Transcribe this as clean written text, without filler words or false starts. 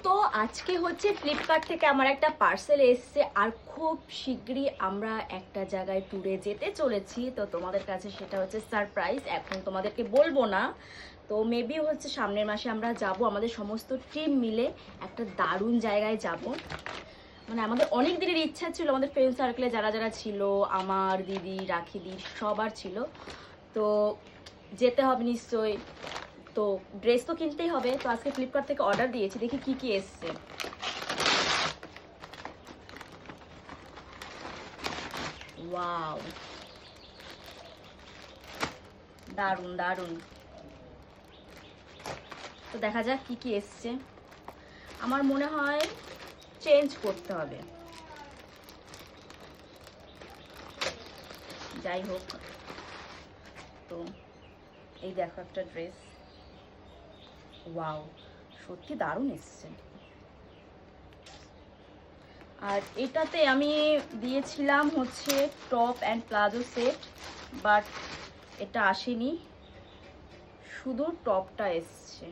তো আজকে হচ্ছে ফ্লিপকার্ট থেকে আমার একটা পার্সেল এসছে, আর খুব শীঘ্রই আমরা একটা জায়গায় ট্যুরে যেতে চলেছি। তো তোমাদের কাছে সেটা হচ্ছে সারপ্রাইজ, এখন তোমাদেরকে বলবো না। তো মেবি হচ্ছে সামনের মাসে আমরা যাব, আমাদের সমস্ত টিম মিলে একটা দারুণ জায়গায় যাব। মানে আমাদের অনেক দিনের ইচ্ছা ছিল, আমাদের ফ্রেন্ড সার্কেলে যারা যারা ছিল, আমার দিদি, রাখিদি সবার ছিল। তো যেতে হবে নিশ্চয়ই। তো ড্রেস তো কিনতেই হবে। তো আজকে ফ্লিপকার্ট থেকে অর্ডার দিয়েছি, দেখি কি কি এসছে। ওয়াও, দারুণ দারুণ। তো দেখা যাক কি কি এসছে। আমার মনে হয় চেঞ্জ করতে হবে, যাই হোক। তো এই দেখো একটা ড্রেস, ওয়াও, সত্যি দারুণ এসছে। আর এটাতে আমি দিয়েছিলাম হচ্ছে top and palazzo set, but এটা আসেনি, শুধু টপটা এসছে।